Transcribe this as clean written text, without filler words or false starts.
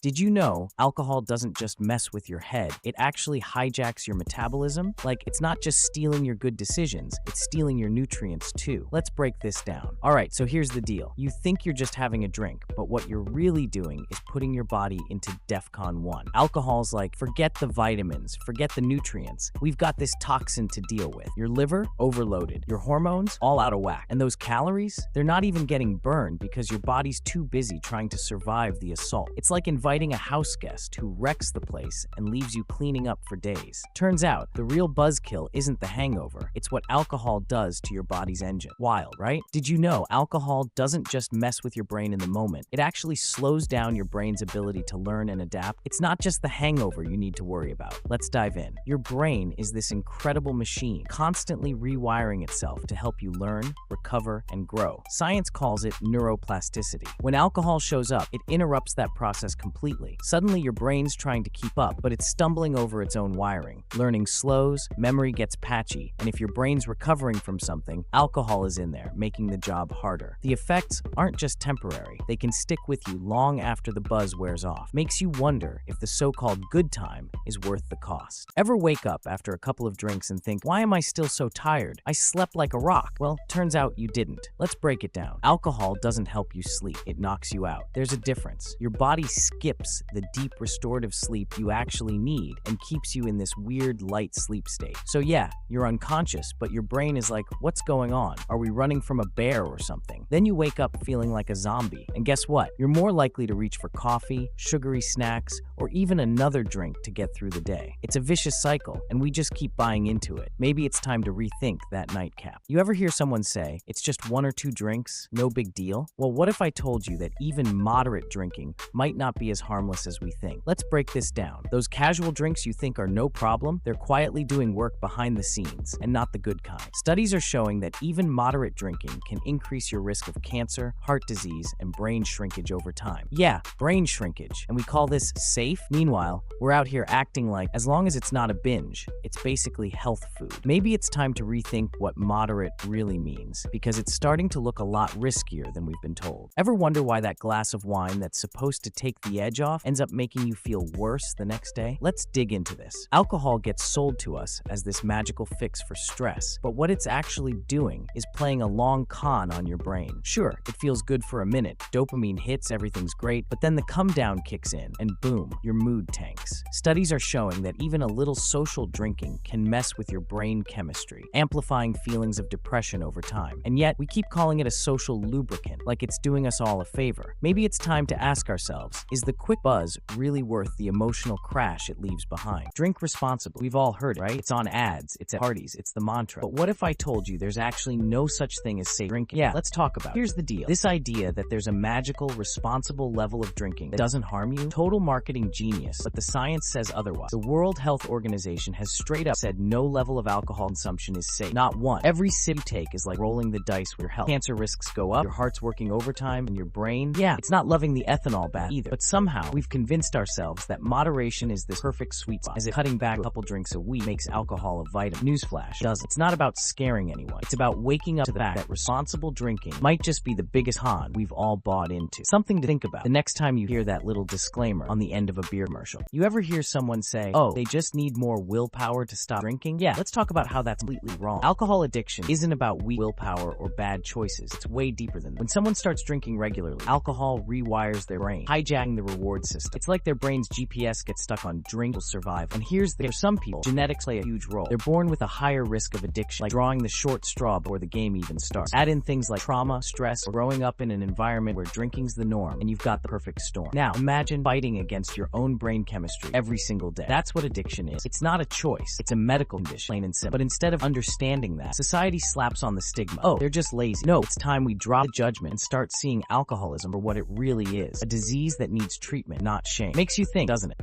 Did you know alcohol doesn't just mess with your head, it actually hijacks your metabolism? Like, it's not just stealing your good decisions, it's stealing your nutrients too. Let's break this down. Alright, so here's the deal. You think you're just having a drink, but what you're really doing is putting your body into DEFCON 1. Alcohol's like, forget the vitamins, forget the nutrients. We've got this toxin to deal with. Your liver, overloaded. Your hormones, all out of whack. And those calories, they're not even getting burned because your body's too busy trying to survive the assault. It's like inviting a house guest who wrecks the place and leaves you cleaning up for days. Turns out, the real buzzkill isn't the hangover, it's what alcohol does to your body's engine. Wild, right? Did you know alcohol doesn't just mess with your brain in the moment, it actually slows down your brain's ability to learn and adapt? It's not just the hangover you need to worry about. Let's dive in. Your brain is this incredible machine, constantly rewiring itself to help you learn, recover, and grow. Science calls it neuroplasticity. When alcohol shows up, it interrupts that process completely. Suddenly, your brain's trying to keep up, but it's stumbling over its own wiring. Learning slows, memory gets patchy, and if your brain's recovering from something, alcohol is in there, making the job harder. The effects aren't just temporary. They can stick with you long after the buzz wears off. Makes you wonder if the so-called good time is worth the cost. Ever wake up after a couple of drinks and think, why am I still so tired? I slept like a rock. Well, turns out you didn't. Let's break it down. Alcohol doesn't help you sleep. It knocks you out. There's a difference. Your body skips the deep restorative sleep you actually need and keeps you in this weird light sleep state. So yeah, you're unconscious, but your brain is like, what's going on? Are we running from a bear or something? Then you wake up feeling like a zombie. And guess what? You're more likely to reach for coffee, sugary snacks, or even another drink to get through the day. It's a vicious cycle, and we just keep buying into it. Maybe it's time to rethink that nightcap. You ever hear someone say, it's just 1 or 2 drinks, no big deal? Well, what if I told you that even moderate drinking might not be as harmless as we think? Let's break this down. Those casual drinks you think are no problem, they're quietly doing work behind the scenes, and not the good kind. Studies are showing that even moderate drinking can increase your risk of cancer, heart disease, and brain shrinkage over time. Yeah, brain shrinkage, and we call this safe? Meanwhile, we're out here acting like, as long as it's not a binge, it's basically health food. Maybe it's time to rethink what moderate really means, because it's starting to look a lot riskier than we've been told. Ever wonder why that glass of wine that's supposed to take the edge off ends up making you feel worse the next day? Let's dig into this. Alcohol gets sold to us as this magical fix for stress, but what it's actually doing is playing a long con on your brain. Sure, it feels good for a minute, dopamine hits, everything's great, but then the come down kicks in, and boom, your mood tanks. Studies are showing that even a little social drinking can mess with your brain chemistry, amplifying feelings of depression over time. And yet, we keep calling it a social lubricant, like it's doing us all a favor. Maybe it's time to ask ourselves, is the quick buzz really worth the emotional crash it leaves behind? Drink responsibly. We've all heard it, right? It's on ads, it's at parties, it's the mantra. But what if I told you there's actually no such thing as safe drinking? Yeah, let's talk about it. Here's the deal. This idea that there's a magical, responsible level of drinking that doesn't harm you, total marketing genius, but the science says otherwise. The World Health Organization has straight up said no level of alcohol consumption is safe. Not one. Every sip you take is like rolling the dice with your health. Cancer risks go up, your heart's working overtime, and your brain, yeah, it's not loving the ethanol bath either. But somehow, we've convinced ourselves that moderation is this perfect sweet spot, as if cutting back a couple drinks a week makes alcohol a vitamin. Newsflash, doesn't. It's not about scaring anyone. It's about waking up to the fact that responsible drinking might just be the biggest con we've all bought into. Something to think about the next time you hear that little disclaimer on the end of a beer commercial. You ever hear someone say, oh, they just need more willpower to stop drinking? Yeah, let's talk about how that's completely wrong. Alcohol addiction isn't about weak willpower or bad choices. It's way deeper than that. When someone starts drinking regularly, alcohol rewires their brain, hijacking the reward system. It's like their brain's GPS gets stuck on drink will survive. And for some people, genetics play a huge role. They're born with a higher risk of addiction, like drawing the short straw before the game even starts. Add in things like trauma, stress, or growing up in an environment where drinking's the norm, and you've got the perfect storm. Now, imagine fighting against your own brain chemistry every single day. That's what addiction is. It's not a choice. It's a medical condition, plain and simple. But instead of understanding that, society slaps on the stigma. Oh, they're just lazy. No, it's time we drop the judgment and start seeing alcoholism for what it really is. A disease that needs treatment, not shame. Makes you think, doesn't it?